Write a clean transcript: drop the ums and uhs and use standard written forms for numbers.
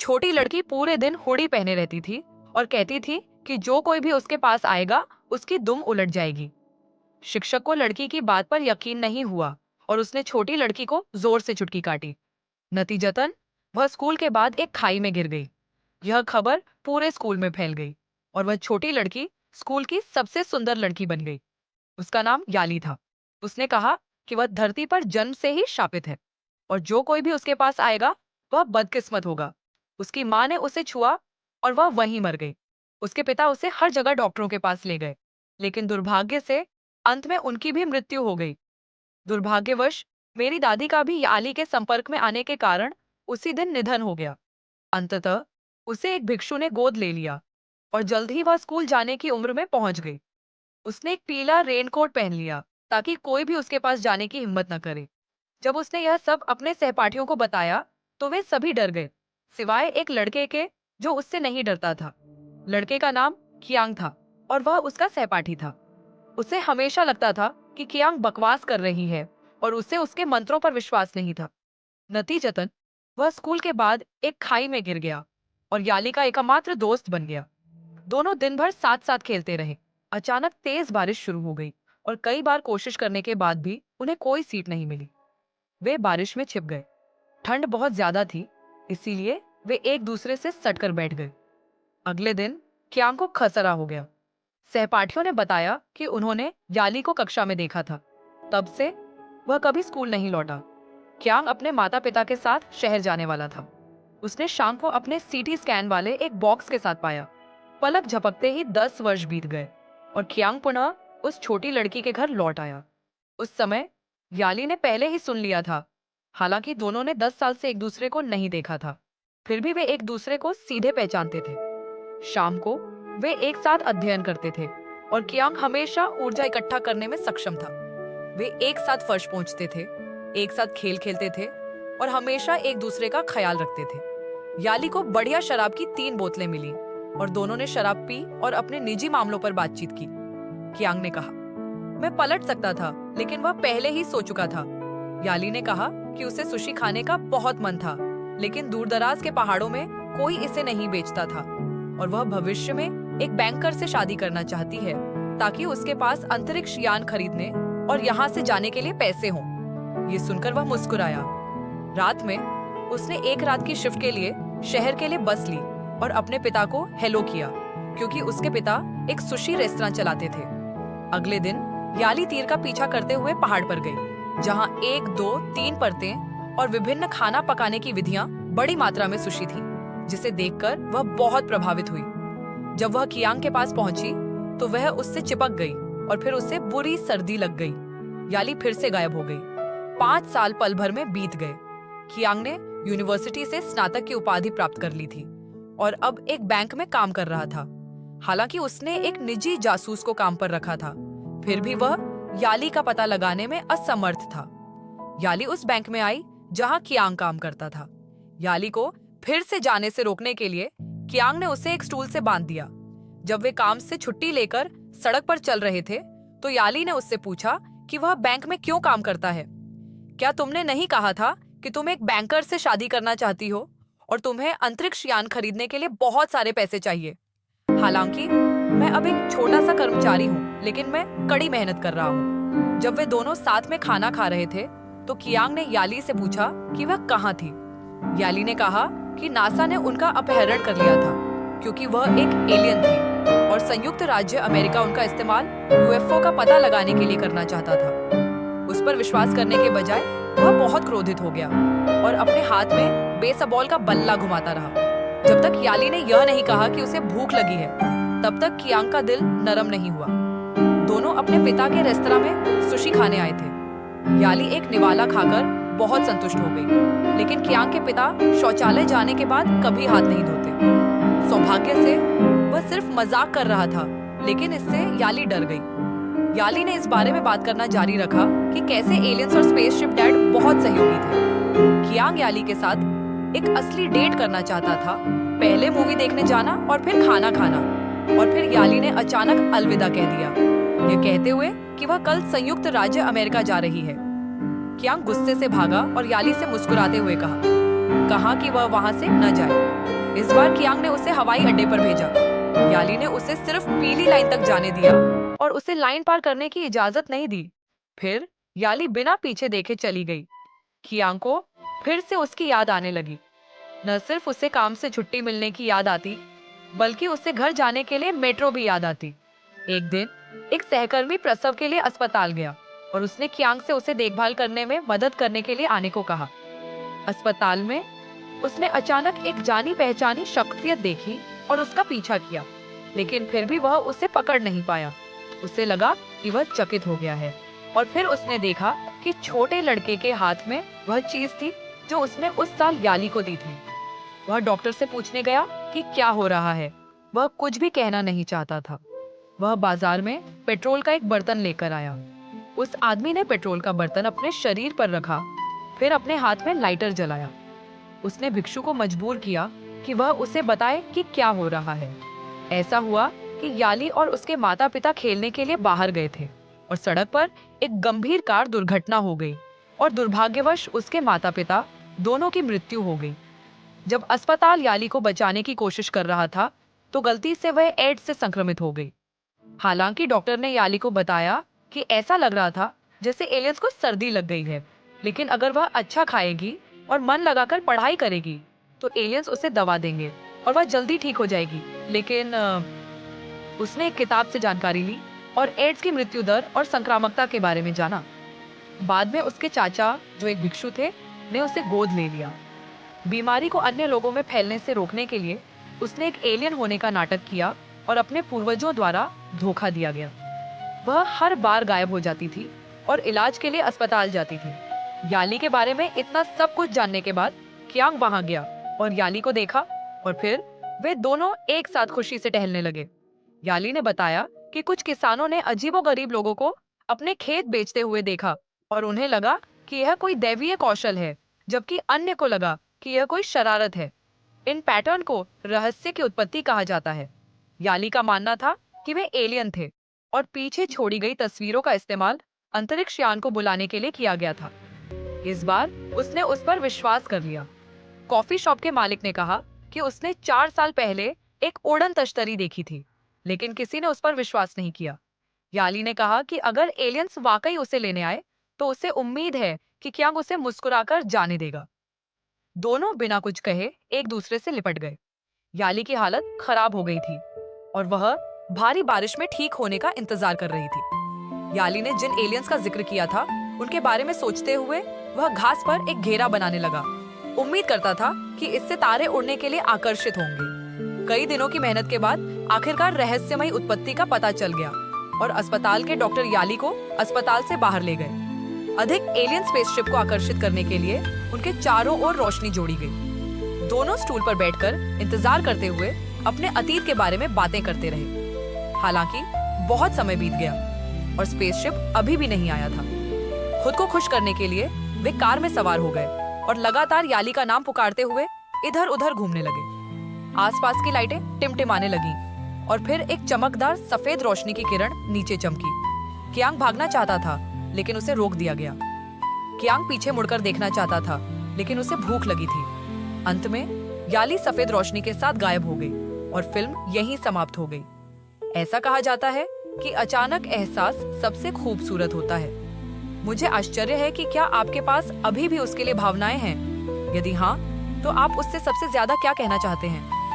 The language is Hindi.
छोटी लड़की पूरे दिन हुडी पहने रहती थी और कहती थी कि जो कोई भी उसके पास आएगा उसकी दुम उलट जाएगी। शिक्षक को लड़की की बात पर यकीन नहीं हुआ और उसने छोटी लड़की को जोर से चुटकी काटी। नतीजतन वह स्कूल के बाद एक खाई में गिर गई। यह खबर पूरे स्कूल में फैल गई और वह छोटी लड़की स्कूल की सबसे सुंदर लड़की बन गई। उसका नाम याली था। उसने कहा कि वह धरती पर जन्म से ही शापित है और जो कोई भी उसके पास आएगा वह बदकिस्मत होगा। उसकी माँ ने उसे छुआ और वह वहीं मर गई। उसके पिता उसे हर जगह डॉक्टरों के पास ले गए, लेकिन दुर्भाग्य से अंत में उनकी भी मृत्यु हो गई। दुर्भाग्यवश मेरी दादी का भी याली के संपर्क में आने के कारण उसी दिन निधन हो गया। अंततः उसे एक भिक्षु ने गोद ले लिया और जल्द ही वह स्कूल जाने की उम्र में पहुंच गई। उसने एक पीला रेनकोट पहन लिया ताकि कोई भी उसके पास जाने की हिम्मत न करे। जब उसने यह सब अपने सहपाठियों को बताया तो वे सभी डर गए, सिवाय एक लड़के के जो उससे नहीं डरता था। लड़के का नाम कियांग था और वह उसका सहपाठी था। उसे हमेशा लगता था कि कियांग बकवास कर रही है और उसे उसके मंत्रों पर विश्वास नहीं था। नतीजतन वह स्कूल के बाद एक खाई में गिर गया और याली का एकमात्र दोस्त बन गया। दोनों दिन भर साथ साथ खेलते रहे। अचानक तेज बारिश शुरू हो गई और कई बार कोशिश करने के बाद भी उन्हें कोई सीट नहीं मिली। वे बारिश में छिप गए। ठंड बहुत ज्यादा थी, इसीलिए वे एक दूसरे से सटकर बैठ गए। अगले दिन कियांग को खसरा हो गया। सहपाठियों ने बताया कि उन्होंने याली को कक्षा में देखा था। तब से वह कभी स्कूल नहीं लौटा। कियांग अपने माता पिता के साथ शहर जाने वाला था। उसने शाम को अपने सीटी स्कैन वाले एक बॉक्स के साथ पाया। पलक झपकते ही 10 वर्ष बीत गए और कियांग पुनः उस छोटी लड़की के घर लौट आया। उस समय याली ने पहले ही सुन लिया था। हालांकि दोनों ने 10 साल से एक दूसरे को नहीं देखा था, फिर भी वे एक दूसरे को सीधे पहचानते थे। शाम को वे एक साथ अध्ययन करते थे और कियांग हमेशा ऊर्जा इकट्ठा करने में सक्षम था। वे एक साथ फर्श पहुंचते थे, एक साथ खेल खेलते थे और हमेशा एक दूसरे का ख्याल रखते थे। याली को बढ़िया शराब की 3 बोतलें मिली और दोनों ने शराब पी और अपने निजी मामलों पर बातचीत की। कियांग ने कहा, मैं पलट सकता था, लेकिन वह पहले ही सो चुका था। याली ने कहा कि उसे सुशी खाने का बहुत मन था, लेकिन दूरदराज के पहाड़ों में कोई इसे नहीं बेचता था और वह भविष्य में एक बैंकर से शादी करना चाहती है ताकि उसके पास अंतरिक्ष यान खरीदने और यहाँ से जाने के लिए पैसे हों। ये सुनकर वह मुस्कुराया। रात में उसने एक रात की शिफ्ट के लिए शहर के लिए बस ली और अपने पिता को हेलो किया, क्योंकि उसके पिता एक सुशी रेस्तरां चलाते थे। अगले दिन याली तीर का पीछा करते हुए पहाड़ पर गई, जहां 1, 2, 3 परतें और विभिन्न खाना पकाने की विधियां बड़ी मात्रा में सुशी थी, जिसे देखकर वह बहुत प्रभावित हुई। जब वह कियांग के पास पहुंची तो वह उससे चिपक गई और फिर उसे बुरी सर्दी लग गई। याली फिर से गायब हो गई। 5 साल पल भर में बीत गए। कियांग ने यूनिवर्सिटी से स्नातक की उपाधि प्राप्त कर ली थी और अब एक बैंक में काम कर रहा था। हालांकि उसने एक निजी जासूस को काम पर रखा था, फिर भी वह याली का पता लगाने में असमर्थ था। याली उस बैंक में आई जहां कियांग काम करता था। याली को फिर से जाने से रोकने के लिए कियांग ने उसे एक स्टूल से बांध दिया। जब वे काम से छुट्टी लेकर सड़क पर चल रहे थे तो याली ने उससे पूछा कि वह बैंक में क्यों काम करता है। क्या तुमने नहीं कहा था कि तुम एक बैंकर से शादी करना चाहती हो और तुम्हें अंतरिक्ष यान खरीदने के लिए बहुत सारे पैसे चाहिए? हालांकि मैं अब एक छोटा सा कर्मचारी हूँ, लेकिन मैं कड़ी मेहनत कर रहा हूँ। जब वे दोनों साथ में खाना खा रहे थे तो कियांग ने याली से पूछा कि वह कहाँ थी। याली ने कहा कि नासा ने उनका अपहरण कर लिया था, क्योंकि वह एक एलियन थी और संयुक्त राज्य अमेरिका उनका इस्तेमाल यूएफओ का पता लगाने के लिए करना चाहता था। उस पर विश्वास करने के बजाय वह बहुत क्रोधित हो गया और अपने हाथ में बेसबॉल का बल्ला घुमाता रहा। जब तक याली ने यह नहीं कहा कि उसे भूख लगी है, तब तक कियांग का दिल नरम नहीं हुआ। दोनों अपने पिता के रेस्तरां में सुशी खाने आए थे। याली एक निवाला खाकर बहुत संतुष्ट हो गई, लेकिन कियांग के पिता शौचालय जाने के बाद कभी हाथ नहीं धोते। सौभाग्य से वह सिर्फ मजाक कर रहा था, लेकिन इससे याली डर गई। याली ने इस बारे में बात करना जारी रखा कि कैसे एलियंस और स्पेसशिप डैड बहुत सहयोगी थे। कियांग याली के साथ एक असली डेट करना चाहता था, पहले मूवी देखने जाना और फिर खाना खाना, और फिर याली ने अचानक अलविदा कह दिया, ये कहते हुए कि वह कल संयुक्त राज्य अमेरिका जा रही है। कियांग गुस्से से भागा और याली से मुस्कुराते हुए कहा कि वह वहां से न जाए। इस बार कियांग ने उसे हवाई अड्डे पर भेजा। याली ने उसे सिर्फ पीली लाइन तक जाने दिया और उसे लाइन पार करने की इजाजत नहीं दी। फिर याली बिना पीछे देखे चली गई। कियांग को फिर से उसकी याद आने लगी। न सिर्फ उसे काम से छुट्टी मिलने की याद आती, बल्कि उसे घर जाने के लिए मेट्रो भी याद आती। एक दिन एक सहकर्मी प्रसव के लिए अस्पताल गया और उसने कियांग से उसे देखभाल करने में मदद करने के लिए आने को कहा। अस्पताल में उसने अचानक एक जानी पहचानी शख्सियत देखी और उसका पीछा किया, लेकिन फिर भी वह उसे पकड़ नहीं पाया। उसे लगा कि वह चकित हो गया है और फिर उसने देखा कि छोटे लड़के के हाथ में वह चीज थी जो उसने उस साल याली को दी थी। वह डॉक्टर से पूछने गया कि क्या हो रहा है। वह कुछ भी कहना नहीं चाहता था। वह बाजार में पेट्रोल का एक बर्तन लेकर आया। उस आदमी ने पेट्रोल का बर्तन अपने शरीर पर रखा, फिर अपने हाथ में लाइटर जलाया। उसने भिक्षु को मजबूर किया कि वह उसे बताए कि क्या हो रहा है। ऐसा हुआ कि याली और उसके माता पिता खेलने के लिए बाहर गए थे और सड़क पर एक गंभीर कार दुर्घटना हो गई और दुर्भाग्यवश उसके माता पिता दोनों की मृत्यु हो गई। जब अस्पताल याली को बचाने की कोशिश कर रहा था, तो गलती से वह एड्स से संक्रमित हो गई। हालांकि डॉक्टर ने याली को बताया कि ऐसा लग रहा था जैसे एलियंस को सर्दी लग गई है, लेकिन अगर वह अच्छा खाएगी और मन लगाकर पढ़ाई करेगी तो एलियंस उसे दवा देंगे और वह जल्दी ठीक हो जाएगी। लेकिन उसने एक किताब से जानकारी ली और एड्स की मृत्यु दर और संक्रामकता के बारे में जाना। बाद में उसके चाचा, जो एक भिक्षु थे, ने उसे गोद ले लिया। बीमारी को अन्य लोगों में फैलने से रोकने के लिए उसने एक एलियन होने का नाटक किया और अपने पूर्वजों द्वारा धोखा दिया गया। वह हर बार गायब हो जाती थी और इलाज के लिए अस्पताल जाती थी। याली के बारे में इतना सब कुछ जानने के बाद कियांग वहां गया और याली को देखा और फिर वे दोनों एक साथ खुशी से टहलने लगे। याली ने बताया कि कुछ किसानों ने अजीबोगरीब लोगों को अपने खेत बेचते हुए देखा और उन्हें लगा कि यह कोई दैवीय कौशल है, जबकि अन्य को लगा कि यह कोई शरारत है। इन पैटर्न को रहस्य की उत्पत्ति कहा जाता है। याली का मानना था कि वे एलियन थे और पीछे छोड़ी गई तस्वीरों का इस्तेमाल अंतरिक्ष यान को बुलाने के लिए किया गया था। इस बार उसने उस पर विश्वास कर लिया। कॉफी शॉप के मालिक ने कहा कि उसने 4 साल पहले एक उड़न तश्तरी देखी थी, लेकिन किसी ने उस पर विश्वास नहीं किया। याली ने कहा कि अगर एलियंस वाकई उसे लेने आए तो उसे उम्मीद है कि कियांग उसे मुस्कुराकर जाने देगा। दोनों बिना कुछ कहे एक दूसरे से लिपट गए। याली की हालत खराब हो गई थी और वह भारी बारिश में ठीक होने का इंतजार कर रही थी। याली ने जिन एलियंस का जिक्र किया था उनके बारे में सोचते हुए वह घास पर एक घेरा बनाने लगा। उम्मीद करता था कि इससे तारे उड़ने के लिए आकर्षित होंगे। कई दिनों की मेहनत के बाद आखिरकार रहस्यमयी उत्पत्ति का पता चल गया और अस्पताल के डॉक्टर याली को अस्पताल से बाहर ले गए। अधिक एलियन स्पेसशिप को आकर्षित करने के लिए उनके चारों ओर रोशनी जोड़ी गई। दोनों स्टूल पर बैठकर इंतजार करते हुए अपने अतीत के बारे में बातें करते रहे। हालांकि बहुत समय बीत गया और स्पेसशिप अभी भी नहीं आया था। खुद को खुश करने के लिए वे कार में सवार हो गए और लगातार याली का नाम पुकारते हुए इधर उधर घूमने लगे। आसपास की लाइटें टिमटिमाने लगीं और फिर एक चमकदार सफेद रोशनी की किरण नीचे चमकी। कियांग भागना चाहता था, लेकिन उसे रोक दिया गया। कियांग पीछे मुड़कर देखना चाहता था, लेकिन उसे भूख लगी थी। अंत में याली सफेद रोशनी के साथ गायब हो गई और फिल्म यहीं समाप्त हो गई। ऐसा कहा जाता है कि अचानक एहसास सबसे खूबसूरत होता है। मुझे आश्चर्य है कि क्या आपके पास अभी भी उसके लिए भावनाएं हैं? यदि हाँ, तो आप उससे सबसे ज्यादा क्या कहना चाहते हैं?